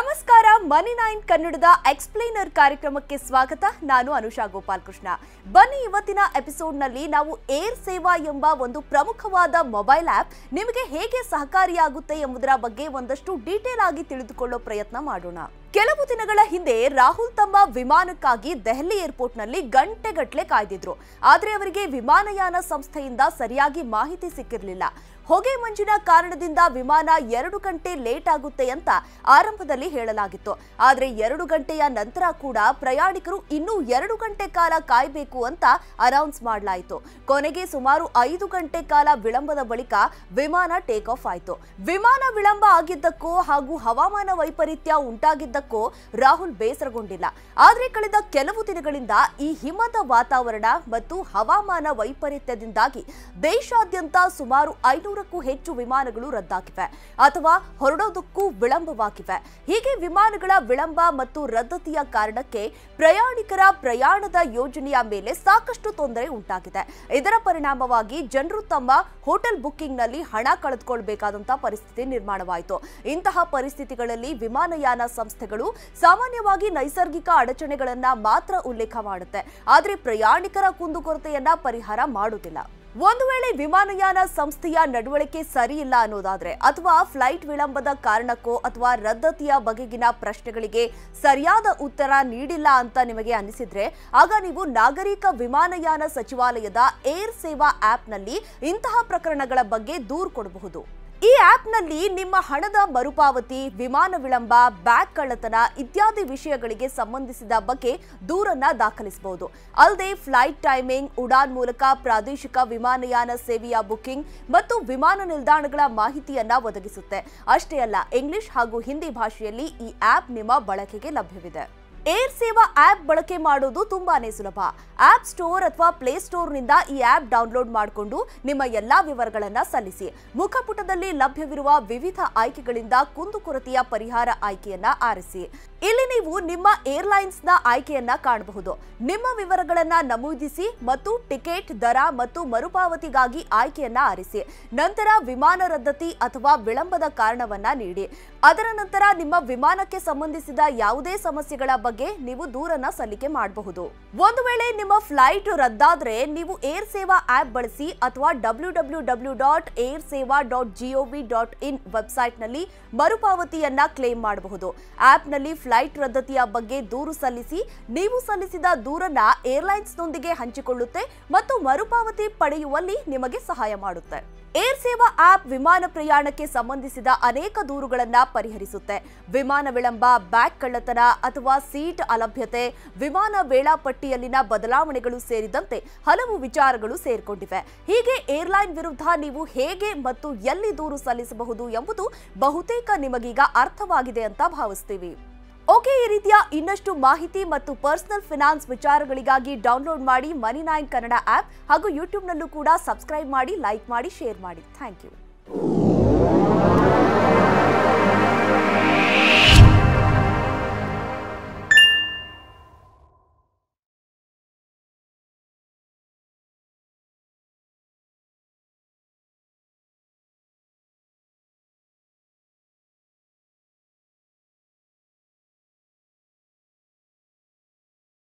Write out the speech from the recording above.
ನಮಸ್ಕಾರ ಮನಿ 9 ಕನ್ನಡದ ಎಕ್ಸ್ಪ್ಲೇನರ್ ಕಾರ್ಯಕ್ರಮಕ್ಕೆ ಸ್ವಾಗತ. ನಾನು ಅನುಷಾ ಗೋಪಾಲಕೃಷ್ಣ. ಬನ್ನಿ ಇವತ್ತಿನ ಎಪಿಸೋಡ್ ನಲ್ಲಿ ನಾವು ಏರ್ ಸೇವಾ ಎಂಬ ಒಂದು ಪ್ರಮುಖವಾದ ಮೊಬೈಲ್ ಆಪ್ ನಿಮಗೆ ಹೇಗೆ ಸಹಕಾರಿಯಾಗುತ್ತೆ ಎಂಬುದರ ಬಗ್ಗೆ ಒಂದಷ್ಟು ಡೀಟೇಲ್ ಆಗಿ ತಿಳಿದುಕೊಳ್ಳೋ ಪ್ರಯತ್ನ ಮಾಡೋಣ. ಕೆಲವು ದಿನಗಳ ಹಿಂದೆ ರಾಹುಲ್ ತಮ್ಮ ವಿಮಾನಕ್ಕಾಗಿ ದೆಹಲಿ ಏರ್ಪೋರ್ಟ್ ನಲ್ಲಿ ಗಂಟೆಗಟ್ಟಲೆ ಕಾಯ್ದಿದ್ರು. ಆದರೆ ಅವರಿಗೆ ವಿಮಾನಯಾನ ಸಂಸ್ಥೆಯಿಂದ ಸರಿಯಾಗಿ ಮಾಹಿತಿ ಸಿಕ್ಕಿರಲಿಲ್ಲ. ಹೊಗೆ ಮಂಜಿನ ಕಾರಣದಿಂದ ವಿಮಾನ 2 ಗಂಟೆ ಲೇಟ್ ಆಗುತ್ತೆ ಅಂತ ಆರಂಭದಲ್ಲಿ ಹೇಳಲಾಗಿತ್ತು. ಆದರೆ 2 ಗಂಟೆಯ ನಂತರ ಕೂಡ ಪ್ರಯಾಣಿಕರು ಇನ್ನೂ 2 ಗಂಟೆ ಕಾಲ ಕಾಯಬೇಕು ಅಂತ ಅನೌನ್ಸ್ ಮಾಡಲಾಯಿತು. ಕೊನೆಗೆ ಸುಮಾರು 5 ಗಂಟೆ ಕಾಲ ವಿಳಂಬದ ಬಳಿಕ ವಿಮಾನ ಟೇಕ್ ಆಫ್ ಆಯಿತು. ವಿಮಾನ ವಿಳಂಬ ಆಗಿದ್ದಕ್ಕೋ ಹಾಗೂ ಹವಾಮಾನ ವೈಪರೀತ್ಯ ಉಂಟಾಗಿದ್ದಕ್ಕೋ ರಾಹುಲ್ ಬೇಸರಗೊಂಡಿಲ್ಲ. ಆದರೆ ಕಳೆದ ಕೆಲವು ದಿನಗಳಿಂದ ಈ ಹಿಮದ ವಾತಾವರಣ ಮತ್ತು ಹವಾಮಾನ ವೈಪರೀತ್ಯದಿಂದಾಗಿ ದೇಶಾದ್ಯಂತ ಸುಮಾರು 500ಕ್ಕೂ ಹೆಚ್ಚು ವಿಮಾನಗಳು ರದ್ದಾಗಿವೆ ಅಥವಾ ಹೊರಡೋದಕ್ಕೂ ವಿಳಂಬವಾಗಿವೆ. ಹೀಗೆ ವಿಮಾನಗಳ ವಿಳಂಬ ಮತ್ತು ರದ್ದತಿಯ ಕಾರಣಕ್ಕೆ ಪ್ರಯಾಣಿಕರ ಪ್ರಯಾಣದ ಯೋಜನೆಯ ಮೇಲೆ ಸಾಕಷ್ಟು ತೊಂದರೆ ಉಂಟಾಗಿದೆ. ಇದರ ಪರಿಣಾಮವಾಗಿ ಜನರು ತಮ್ಮ ಹೋಟೆಲ್ ಬುಕ್ಕಿಂಗ್ ನಲ್ಲಿ ಹಣ ಕಳೆದುಕೊಳ್ಳಬೇಕಾದಂತಹ ಪರಿಸ್ಥಿತಿ ನಿರ್ಮಾಣವಾಯಿತು. ಇಂತಹ ಪರಿಸ್ಥಿತಿಗಳಲ್ಲಿ ವಿಮಾನಯಾನ ಸಂಸ್ಥೆಗಳು ಸಾಮಾನ್ಯವಾಗಿ ನೈಸರ್ಗಿಕ ಅಡಚಣೆಗಳನ್ನ ಮಾತ್ರ ಉಲ್ಲೇಖ ಮಾಡುತ್ತೆ, ಆದರೆ ಪ್ರಯಾಣಿಕರ ಕುಂದುಕೊರತೆಯನ್ನ ಪರಿಹಾರ ಮಾಡುವುದಿಲ್ಲ. ಒಂದು ವೇಳೆ ವಿಮಾನಯಾನ ಸಂಸ್ಥೆಯ ನಡವಳಿಕೆ ಸರಿ ಇಲ್ಲ ಅನ್ನೋದಾದ್ರೆ ಅಥವಾ ಫ್ಲೈಟ್ ವಿಳಂಬದ ಕಾರಣಕ್ಕೋ ಅಥವಾ ರದ್ದತಿಯ ಬಗೆಗಿನ ಪ್ರಶ್ನೆಗಳಿಗೆ ಸರಿಯಾದ ಉತ್ತರ ನೀಡಿಲ್ಲ ಅಂತ ನಿಮಗೆ ಅನಿಸಿದ್ರೆ ಆಗ ನೀವು ನಾಗರಿಕ ವಿಮಾನಯಾನ ಸಚಿವಾಲಯದ ಏರ್ ಸೇವಾ ಆಪ್ನಲ್ಲಿ ಇಂತಹ ಪ್ರಕರಣಗಳ ಬಗ್ಗೆ ದೂರು ಕೊಡಬಹುದು. ಈ ಆಪ್ನಲ್ಲಿ ನಿಮ್ಮ ಹಣದ ಮರುಪಾವತಿ, ವಿಮಾನ ವಿಳಂಬ, ಬ್ಯಾಗ್ ಕಳ್ಳತನ ಇತ್ಯಾದಿ ವಿಷಯಗಳಿಗೆ ಸಂಬಂಧಿಸಿದ ಬಗ್ಗೆ ದೂರನ್ನ ದಾಖಲಿಸಬಹುದು. ಅಲ್ಲದೆ ಫ್ಲೈಟ್ ಟೈಮಿಂಗ್, ಉಡಾನ್ ಮೂಲಕ ಪ್ರಾದೇಶಿಕ ವಿಮಾನಯಾನ ಸೇವೆಯ ಬುಕಿಂಗ್ ಮತ್ತು ವಿಮಾನ ನಿಲ್ದಾಣಗಳ ಮಾಹಿತಿಯನ್ನ ಒದಗಿಸುತ್ತೆ. ಅಷ್ಟೇ ಅಲ್ಲ, ಇಂಗ್ಲಿಷ್ ಹಾಗೂ ಹಿಂದಿ ಭಾಷೆಯಲ್ಲಿ ಈ ಆಪ್ ನಿಮ್ಮ ಬಳಕೆಗೆ ಲಭ್ಯವಿದೆ. ಏರ್ ಸೇವಾ ಆಪ್ ಬಳಕೆ ಮಾಡೋದು ತುಂಬಾನೇ ಸುಲಭ. ಆಪ್ ಸ್ಟೋರ್ ಅಥವಾ ಪ್ಲೇ ಸ್ಟೋರ್ನಿಂದ ಈ ಆಪ್ ಡೌನ್ಲೋಡ್ ಮಾಡಿಕೊಂಡು ನಿಮ್ಮ ಎಲ್ಲಾ ವಿವರಗಳನ್ನ ಸಲ್ಲಿಸಿ. ಮುಖಪುಟದಲ್ಲಿ ಲಭ್ಯವಿರುವ ವಿವಿಧ ಆಯ್ಕೆಗಳಿಂದ ಕುಂದುಕೊರತೆಯ ಪರಿಹಾರ ಆಯ್ಕೆಯನ್ನ ಆರಿಸಿ. ಇಲ್ಲಿ ನೀವು ನಿಮ್ಮ ಏರ್ಲೈನ್ಸ್ನ ಆಯ್ಕೆಯನ್ನ ಕಾಣಬಹುದು. ನಿಮ್ಮ ವಿವರಗಳನ್ನ ನಮೂದಿಸಿ ಮತ್ತು ಟಿಕೆಟ್ ದರ ಮತ್ತು ಮರುಪಾವತಿಗಾಗಿ ಆಯ್ಕೆಯನ್ನ ಆರಿಸಿ. ನಂತರ ವಿಮಾನ ರದ್ದತಿ ಅಥವಾ ವಿಳಂಬದ ಕಾರಣವನ್ನ ನೀಡಿ. ಅದರ ನಂತರ ನಿಮ್ಮ ವಿಮಾನಕ್ಕೆ ಸಂಬಂಧಿಸಿದ ಯಾವುದೇ ಸಮಸ್ಯೆಗಳ ಬಗ್ಗೆ ನೀವು ದೂರನ್ನ ಸಲ್ಲಿಕೆ ಮಾಡಬಹುದು. ಒಂದು ವೇಳೆ ನಿಮ್ಮ ಫ್ಲೈಟ್ ರದ್ದಾದ್ರೆ ನೀವು ಏರ್ ಸೇವಾ ಆಪ್ ಬಳಸಿ ಅಥವಾ www.airseva.gov.in ವೆಬ್ಸೈಟ್ ನಲ್ಲಿ ಮರುಪಾವತಿಯನ್ನ ಕ್ಲೇಮ್ ಮಾಡಬಹುದು. ಆಪ್ ನಲ್ಲಿ ಫ್ಲೈಟ್ ರದ್ದತಿಯ ಬಗ್ಗೆ ದೂರು ಸಲ್ಲಿಸಿ ನೀವು ಸಲ್ಲಿಸಿದ ದೂರನ್ನ ಏರ್ಲೈನ್ಸ್ನೊಂದಿಗೆ ಹಂಚಿಕೊಳ್ಳುತ್ತೆ ಮತ್ತು ಮರುಪಾವತಿ ಪಡೆಯುವಲ್ಲಿ ನಿಮಗೆ ಸಹಾಯ ಮಾಡುತ್ತೆ. ಏರ್ ಸೇವಾ ಆಪ್ ವಿಮಾನ ಪ್ರಯಾಣಕ್ಕೆ ಸಂಬಂಧಿಸಿದ ಅನೇಕ ದೂರುಗಳನ್ನ ಪರಿಹರಿಸುತ್ತೆ. ವಿಮಾನ ವಿಳಂಬ, ಬ್ಯಾಗ್ ಕಳ್ಳತನ ಅಥವಾ ಸೀಟ್ ಅಲಭ್ಯತೆ, ವಿಮಾನ ವೇಳಾಪಟ್ಟಿಯಲ್ಲಿನ ಬದಲಾವಣೆಗಳು ಸೇರಿದಂತೆ ಹಲವು ವಿಚಾರಗಳು ಸೇರಿಕೊಂಡಿವೆ. ಹೀಗೆ ಏರ್ಲೈನ್ ವಿರುದ್ಧ ನೀವು ಹೇಗೆ ಮತ್ತು ಎಲ್ಲಿ ದೂರು ಸಲ್ಲಿಸಬಹುದು ಎಂಬುದು ಬಹುತೇಕ ನಿಮಗೀಗ ಅರ್ಥವಾಗಿದೆ ಅಂತ ಭಾವಿಸ್ತೀವಿ. ಓಕೆ, ಈ ರೀತಿಯ ಇನ್ನಷ್ಟು ಮಾಹಿತಿ ಮತ್ತು ಪರ್ಸನಲ್ ಫಿನಾನ್ಸ್ ವಿಚಾರಗಳಿಗಾಗಿ ಡೌನ್ಲೋಡ್ ಮಾಡಿ ಮನಿ 9 ಕನ್ನಡ ಆಪ್ ಹಾಗೂ ಯೂಟ್ಯೂಬ್ನಲ್ಲೂ ಕೂಡ ಸಬ್ಸ್ಕ್ರೈಬ್ ಮಾಡಿ, ಲೈಕ್ ಮಾಡಿ, ಶೇರ್ ಮಾಡಿ. Thank you.